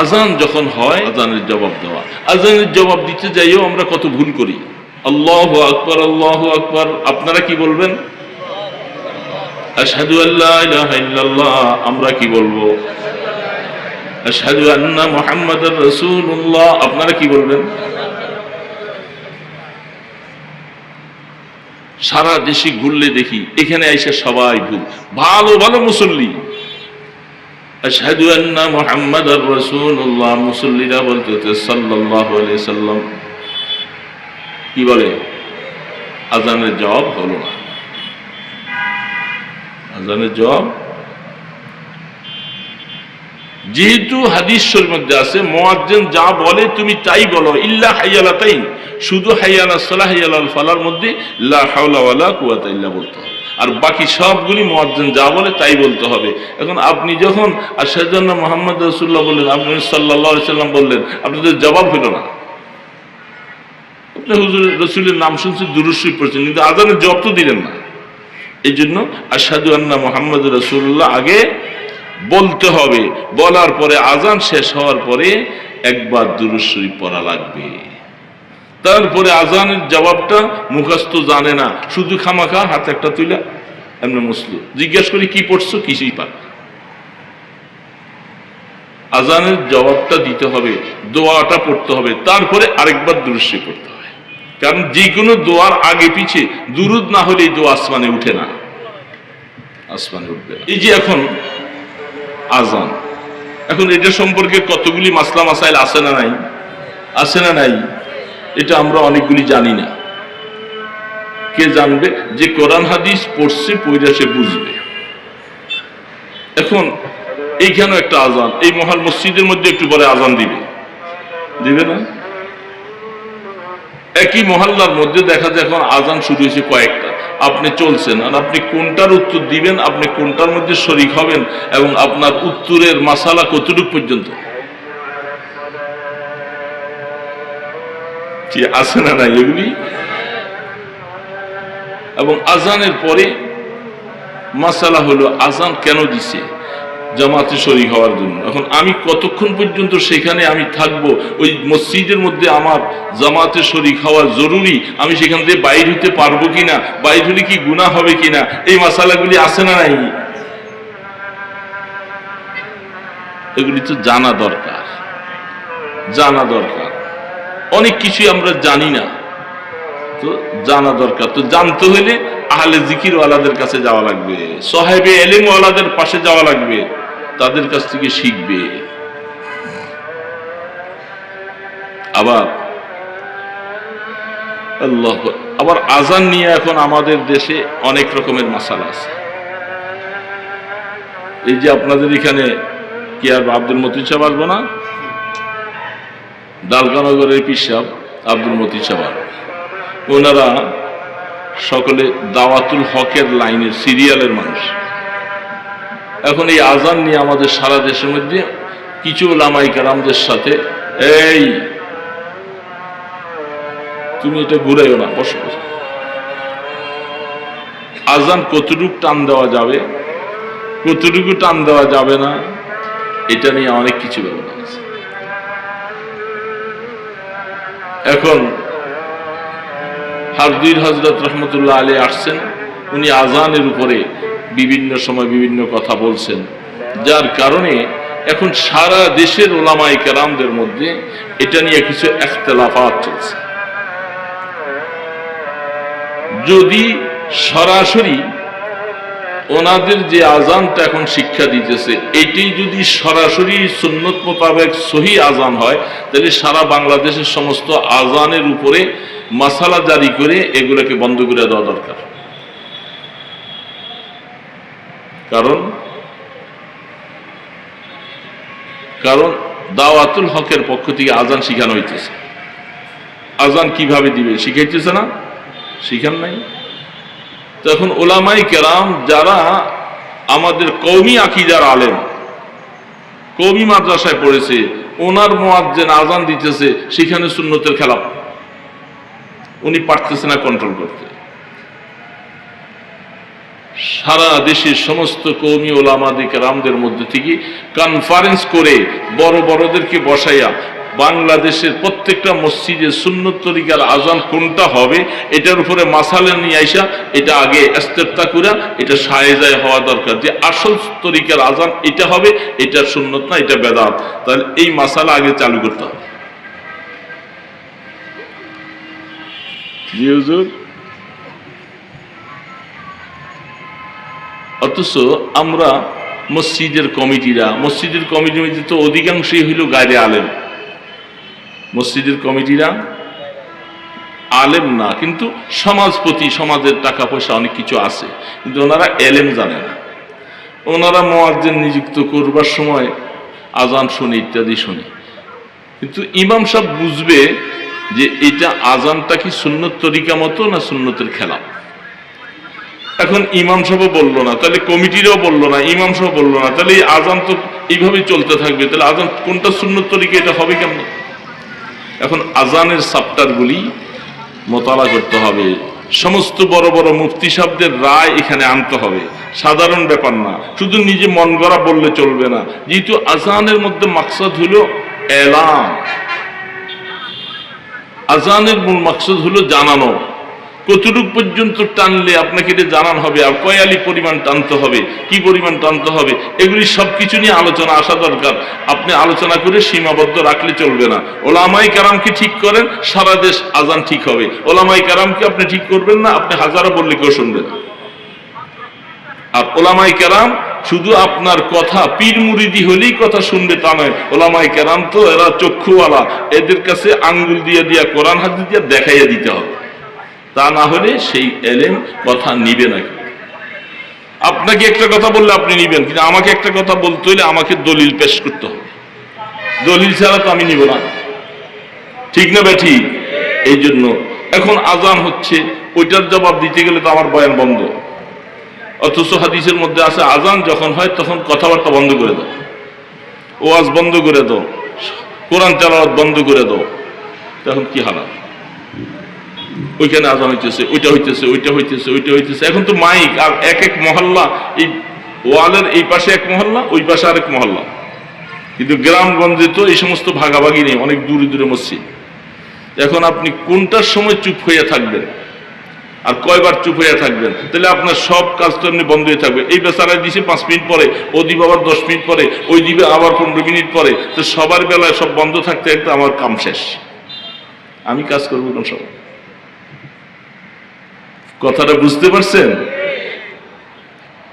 আজান যখন হয় আজানের জবাব দেওয়া, আজানের জবাব দিতে যাইও আমরা কত ভুল করি। আল্লাহু আকবার, আল্লাহু আকবার। আপনারা কি বলবেন? আশহাদু আল্লা ইলাহা ইল্লাল্লাহ। আমরা কি বলবো? আশহাদু আন্না মুহাম্মাদার রাসূলুল্লাহ। আপনারা কি বলবেন? সারা দেশে ঘুরলে দেখি এখানে আইসা সবাই ভুল। ভালো ভালো মুসল্লি আশহাদু আন্না মুহাম্মাদার রাসূলুল্লাহ, মুসল্লিরা বলতে সাল্লাল্লাহু আলাইহি সাল্লাম। কি বলে? আজানের জবাব হলো না। আজানের জবাব, যেহেতু হাদিস শরীফের মধ্যে আছে মুয়াজ্জিন যা বলে তুমি তাই বলো, ইল্লা হাইয়ালাতাইন, শুধু হাইয়ালাস সালাহ হাইয়ালাল ফালার মধ্যে লা হাওলা ওয়ালা কুওয়াতা ইল্লা বলতে হবে, আর বাকি সবগুলি মুয়াজ্জিন যা বলে তাই বলতে হবে। এখন আপনি যখন আশহাদু আন্না মুহাম্মাদ রাসূলুল্লাহ বললেন, আপনি সাল্লাল্লাহু আলাইহি সাল্লাম বললেন, আপনাদের জবাব হলো না। আপনি হুজুর রাসূলের নাম শুনছেন, দুরূদ শরীফ পড়ছেন, কিন্তু আজানের জবাব তো দিলেন না। এই জন্য আশহাদু আন্না মুহাম্মাদ রাসূলুল্লাহ আগে বলতে হবে, বলার পরে আজান শেষ হওয়ার পরে একবার দুরূদ শরীফ পড়া লাগবে। তারপরে আজানের জবাবটা মুখস্থ জানে না, শুধু খামাখা হাত একটা তুলে এমনি মুসলিম জিজ্ঞেস করি কি পড়ছো, কিছুই পার। আজানের জবাবটা দিতে হবে, দোয়াটা পড়তে হবে, তারপরে আরেকবার দুরূদ শরীফ পড়তে হবে। কারণ যে কোনো দোয়ার আগে পিছে দুরূদ না হলে এই দোয়া আসমানে উঠে না, আসমানে উঠবে না। এই যে এখন আজান, এখন এটা সম্পর্কে কতগুলি মাসলা মাসাইল আছে না নাই? আছে না নাই? এটা আমরা অনেকগুলি জানি না। কে জানবে? যে কোরআন হাদিস পড়ছে পইরা সে বুঝবে। এখন এইখানে একটা আজান, এই মহাল মসজিদের মধ্যে একটু পরে আজান দিবে, দিবে না? একই মহল্লার মধ্যে দেখা যায় এখন আজান শুরু হয়েছে কয়েকটা, আপনি চলছেন, আর আপনি কোনটার উত্তর দিবেন, আপনি কোনটার মধ্যে শরীক হবেন, এবং আপনার উত্তরের মাসালা কতটুকু পর্যন্ত কি আছে না নাই এগুলি। এবং আজানের পরে মাসালা হলো আজান কেন দিছে? জামাতে শরীক হওয়ার জন্য। এখন আমি কতক্ষণ পর্যন্ত সেখানে আমি থাকবো, ওই মসজিদের মধ্যে আমার জামাতে শরীক হওয়া জরুরি, আমি সেখান থেকে বাইর হতে পারবো কিনা, বাইর হলে কি গুনাহ হবে কিনা, এই মাসালাগুলি আছে না নাই? এগুলি তো জানা দরকার, জানা দরকার। অনেক কিছুই আমরা জানি না, তো জানা দরকার। তো জানতে হলে আহলে জিকির ওয়ালাদের কাছে যাওয়া লাগবে, সাহেবে ইলম ওয়ালাদের পাশে যাওয়া লাগবে, তাদের কাছ থেকে শিখবে। আবার আল্লাহ, আবার আজান নিয়ে এখন আমাদের দেশে অনেক রকমের মাসালা আছে। এই যে আপনাদের এখানে কি আর আব্দুল মতিন সাহেব আসবো না? দালকানগরের পীর সাহেব আব্দুল মতিন সাহেব, ওনারা সকলে দাওয়াতুল হকের লাইনের সিরিয়ালের মানুষ। এখন এই আজান নিয়ে আমাদের সারা দেশের মধ্যে কিছু উলামায়ে কেরামদের সাথে, এই তুমি এটা ঘুরাইও না, বসো, আজান কতটুকু টান দেওয়া যাবে, কতটুকু টান দেওয়া যাবে না, এটা নিয়ে অনেক কিছু ব্যবস্থা আছে। এখন হারদুইর হযরত রহমতুল্লাহ আলাইহি আসছেন, উনি আজানের উপরে বিভিন্ন সময় বিভিন্ন কথা বলছেন, যার কারণে এখন সারা দেশের উলামায়ে কেরামদের মধ্যে এটা নিয়ে কিছু ইখতিলাফাত চলছে। যদি সরাসরি ওনাদের যে আজানটা এখন শিক্ষা দিতেছে এটাই যদি সরাসরি সুন্নত মোতাবেক সহি আজান হয়, তাহলে সারা বাংলাদেশের সমস্ত আজানের উপরে মাসালা জারি করে এগুলোকে বন্ধ করে দেওয়া দরকার। কারণ দাওয়াতুল হকের পক্ষ থেকে আজান শিখানো হইতেছে, আজান কিভাবে দিবে শিখাইতেছে না, শিখান নাই। তখন উলামায়ে কেরাম যারা আমাদের কওমি আকীদার আলেম, কওমি মাদ্রাসায় পড়েছে, ওনার মুয়াজ্জিন আজান দিতেছে, সেখানে সুন্নতের খেলাফ, উনি পারতেছে না কন্ট্রোল করতে। সারা দেশের সমস্ত কওমি ওলামায়ে কেরামদের মধ্যে থেকে কনফারেন্স করে বড় বড়দেরকে বসাইয়া বাংলাদেশের প্রত্যেকটা মসজিদে সুন্নত তরিকার আজান কোনটা হবে এটার উপরে মাসালা নিয়ে আইসা এটা আগে ইস্তেফতা করা এটা সায়েজায় হওয়া দরকার যে আসল তরিকার আজান এটা হবে, এটা সুন্নত না, এটা বেদাত। তাহলে এই মাসালা আগে চালু করতে হবে। জি হুজুর। অথচ আমরা মসজিদের কমিটির তো অধিকাংশই হইল গায়রে আলেম। মসজিদের কমিটিরা আলেম না, কিন্তু সমাজপতি, সমাজের টাকা পয়সা অনেক কিছু আছে, কিন্তু ওনারা এলেম জানে না। ওনারা মুয়াজ্জিন নিযুক্ত করবার সময় আজান শুনে, ইত্যাদি শুনে, কিন্তু ইমাম সাহেব বুঝবে যে এটা আজানটা কি সুন্নত তরিকা মতো না সুন্নতের খেলা। এখন ইমাম সাহেব বললো না, তাহলে কমিটিরাও বললো না, ইমাম সাহেব বললো না, তাহলে এই আজান তো এইভাবেই চলতে থাকবে। তাহলে আজান কোনটা সুন্নত তরিকা এটা হবে কেমন? এখন আজানের চাপ্টারগুলি মোতালা করতে হবে, সমস্ত বড় বড় মুফতি সাহেবদের রায় এখানে আনতে হবে। সাধারণ ব্যাপার না, শুধু নিজে মন গড়া বললে চলবে না। যেহেতু আজানের মধ্যে মাকসাদ হলো এলাম, আজানের মূল মাকসাদ হলো জানানো। কতটুক পর্যন্ত টানলে আপনাকে এটা জানান হবে, আর কয়ালি পরিমাণ টানতে হবে, কি পরিমাণ টানতে হবে, এগুলি সবকিছু নিয়ে আলোচনা আসা দরকার। আপনি আলোচনা করে সীমাবদ্ধ রাখলে চলবে না। ওলামায়ে কেরামকে ঠিক করেন, সারা দেশ আজান ঠিক হবে। ওলামায়ে কেরামকে আপনি ঠিক করবেন না, আপনি হাজারো বললে কেউ শুনবে না। আর ওলামায়ে কেরাম শুধু আপনার কথা, পীর মুরিদি হলেই কথা শুনবে তা নয়। ওলামায়ে কেরাম তো এরা চক্ষুওয়ালা, এদের কাছে আঙ্গুল দিয়ে দিয়া কোরআন হাদিস দিয়ে দেখাইয়া দিতে হবে, তা না হলে সেই এলেম কথা নিবে না। আপনাকে একটা কথা বললে আপনি নিবেন, কিন্তু আমাকে একটা কথা বলতে হলে আমাকে দলিল পেশ করতে হবে। দলিল ছাড়া তো আমি নিব না, ঠিক না বেঠি? এই জন্য এখন আজান হচ্ছে, ওইটার জবাব দিতে গেলে তো আমার বয়ান বন্ধ। অথচ হাদিসের মধ্যে আছে আজান যখন হয় তখন কথাবার্তা বন্ধ করে দাও, ওয়াজ বন্ধ করে দাও, কোরআন তেলাওয়াত বন্ধ করে দাও। তখন কি হালাত? ওইখানে আজান হইতেছে, ওইটা হইতেছে, ওইটা হইতেছে, ওইটা হইতেছে। এখন তো মাইক, আর এক এক মহল্লা, এই ওয়ালের এই পাশে এক মহল্লা, ওই পাশে আরেক মহল্লা। কিন্তু গ্রামগঞ্জে তো এই সমস্ত ভাগাভাগি নেই, অনেক দূরে দূরে মসজিদ। এখন আপনি কোনটার সময় চুপ হইয়া থাকবেন আর কয়বার চুপ হইয়া থাকবেন? তাহলে আপনার সব কাজ তো এমনি বন্ধ হয়ে থাকবে। এই বেচারায় দিছে 5 মিনিট পরে, ও দিবে আবার 10 মিনিট পরে, ওই দিবে আবার 15 মিনিট পরে। তো সবার বেলায় সব বন্ধ থাকতে থাকতে আমার কাম শেষ। আমি কাজ করবো কোন সময়? কথাটা বুঝতে পারছেন?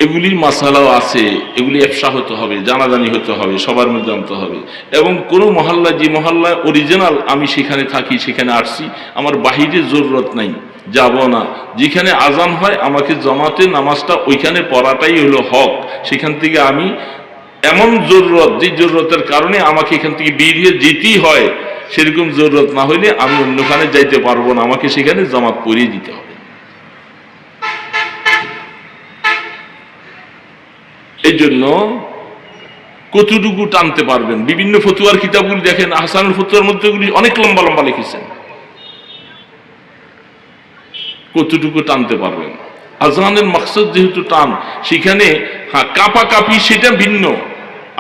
এগুলির মাসালাও আছে, এগুলি এফসা হতে হবে, জানাজানি হতে হবে, সবার মধ্যে জানতে হবে। এবং কোনো মহল্লা, যে মহল্লায় অরিজিনাল আমি সেখানে থাকি, সেখানে আসছি, আমার বাহিরে জরুরত নাই, যাব না। যেখানে আজান হয় আমাকে জামাতে নামাজটা ওইখানে পড়াটাই হলো হক। সেখান থেকে আমি এমন জরুরত, যে জরুরতের কারণে আমাকে এখান থেকে বেরিয়ে যেতেই হয়, সেরকম জরুরত না হইলে আমি অন্যখানে যাইতে পারবো না, আমাকে সেখানে জামাত পড়িয়ে দিতে হবে। এই জন্য কতটুকু টানতে পারবেন? বিভিন্ন ফতুয়ার কিতাবগুলি দেখেন, হাসানুল ফতুয়ার মধ্যে গুলি অনেক লম্বা লম্বা লিখেছেন। কতটুকু টানতে পারবেন? আজানের মাকসাদ যেহেতু টান, সেখানে কাপা কাপি সেটা ভিন্ন।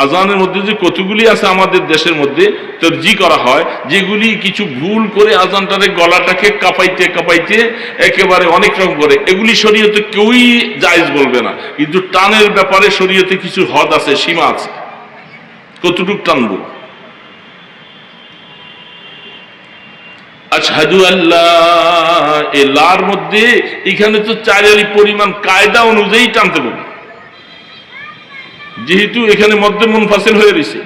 আজানের মধ্যে যে কতগুলি আছে আমাদের দেশের মধ্যে তরজি করা হয়, যেগুলি কিছু ভুল করে আজানটারে গলাটাকে কাঁপাইতে কাঁপাইতে একেবারে অনেক রকম করে, এগুলি শরীয়তে কেউই জায়েজ বলবে না। কিন্তু টানের ব্যাপারে শরীয়তে কিছু হদ আছে, সীমা আছে। কতটুক টানবো? আশহাদু আল্লাহ, এই লার মধ্যে এখানে তো 4 আলি পরিমাণ কায়দা অনুযায়ী টানতে বলবে, যেহেতু এখানে মধ্যে মুনফাসিল হয়ে রয়েছে।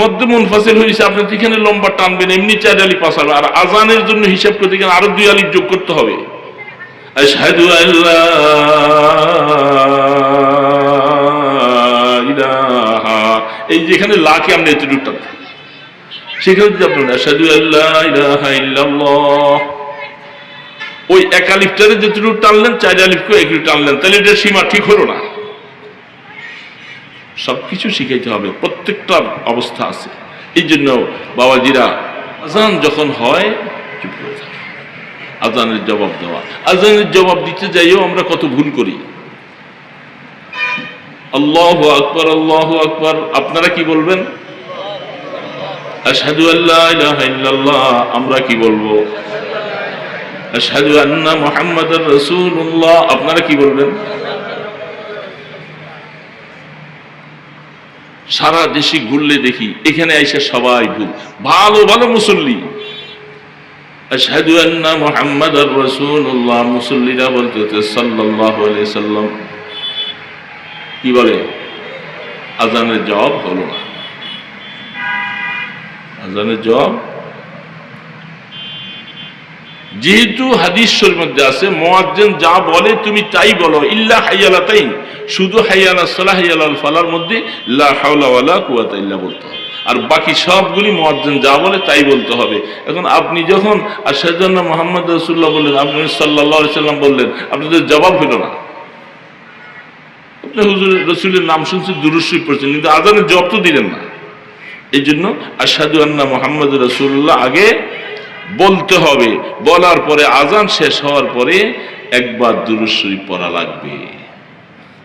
মধ্যে মুনফাসিল হয়েছে, আপনি এখানে লম্বা টানবেন, এমনি 4 আলি পাস হবে। আর আজানের জন্য হিসাব করতে গেলে আরো 2 আলিফ যোগ করতে হবে। আশহাদু আল্লা ইলাহা, এই যেখানে লাকে আমরা এতটুকু টানবো, সেখানে যদি আপনার আশহাদু আল্লা ইলাহা ইল্লাল্লাহ, ওই 1 আলিফটারে যেটুকু টানলেন, 4 আলিফকে একটু টানলেন, তাহলে এটা সীমা ঠিক হলো না। সবকিছু শিখাইতে হবে, প্রত্যেকটা অবস্থা আছে। এই জন্য বাবাজিরা আজান যখন হয় চুপ করে থাকে, আজানের জবাব দেওয়া। আজানের জবাব দিতে যাইও আমরা কত ভুল করি। আল্লাহু আকবার, আল্লাহু আকবার। আপনারা কি বলবেন? আশহাদু আল্লা ইলাহা ইল্লাল্লাহ। আমরা কি বলবো? আশহাদু আন্না মুহাম্মাদার রাসূলুল্লাহ। আপনারা কি বলবেন? সারা দেশে ঘুরলে দেখি এখানে আইসা সবাই ভুল। ভালো ভালো মুসল্লি আশহাদু আন্না মুহাম্মাদার রাসূলুল্লাহ, মুসল্লিরা বলতে সাল্লাল্লাহু আলাইহি সাল্লাম। কি বলে? আজানের জবাব হলো না। আজানের জবাব, যেহেতু হাদিস শরীফের মধ্যে আছে মুয়াজ্জিন যা বলে তুমি তাই বলো, ইল্লা হাইয়ালাতাইন, শুধু হাইয়ালাস সালাহ হাইয়ালাল ফালার মধ্যে লা হাওলা ওয়ালা কুওয়াতা ইল্লা বলতে হবে, আর বাকি সবগুলি মুয়াজ্জিন যা বলে তাই বলতে হবে। এখন আপনি যখন আশহাদু আন্না মুহাম্মাদ রাসূলুল্লাহ বললেন, আপনি সাল্লাল্লাহু আলাইহি সাল্লাম বললেন, আপনাদের জবাব হলো না। আপনি হুজুর রাসূলের নাম শুনছেন, দুরূদ শরীফ পড়ছেন, কিন্তু আজানের জবাব তো দিলেন না। এই জন্য আশহাদু আন্না মুহাম্মাদ রাসূলুল্লাহ আগে বলতে হবে, বলার পরে আজান শেষ হওয়ার পরে একবার দুরূদ শরীফ পড়া লাগবে।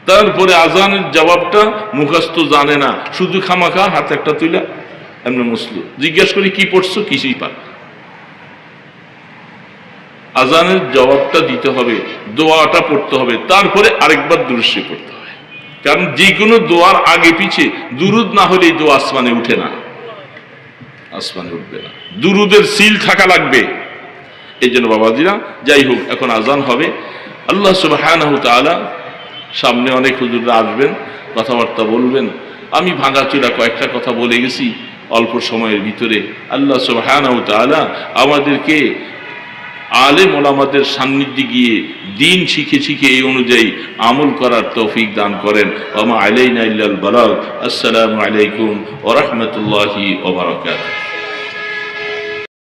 তারপরে আজানের জবাবটা মুখস্থ জানে না, শুধু খামাখা হাতে একটা তুইলা এমনি মুসলু জিজ্ঞাসা করি কি পড়ছো, কিছুই পার। আজানের জবাবটা দিতে হবে, দোয়াটা পড়তে হবে, তারপরে আরেকবার দুরূদ শরীফ পড়তে হবে। কারণ যে কোনো দোয়ার আগে পিছে দুরূদ না হলে দোয়া আসমানে উঠে না, আসমানে উঠবে না, দুরূদের সিল থাকা লাগবে। এই জন্য বাবাজিরা, যাই হোক, এখন আজান হবে। আল্লাহ সুবহানাহু ওয়া তাআলা, সামনে অনেক হুজুররা আসবেন, কথাবার্তা বলবেন। আমি ভাঙাচোরা কয়েকটা কথা বলে গেছি অল্প সময়ের ভিতরে। আল্লাহ সুবহানাহু ওয়া তাআলা আমাদেরকে আলেম ওলামাদের সান্নিধ্যে গিয়ে দিন শিখে শিখে এই অনুযায়ী আমল করার তৌফিক দান করেন। ওয়া মা আলাইনা ইল্লাল বালাগ। আসসালামু আলাইকুম ওয়া রাহমাতুল্লাহি ওয়া বারাকাতুহু।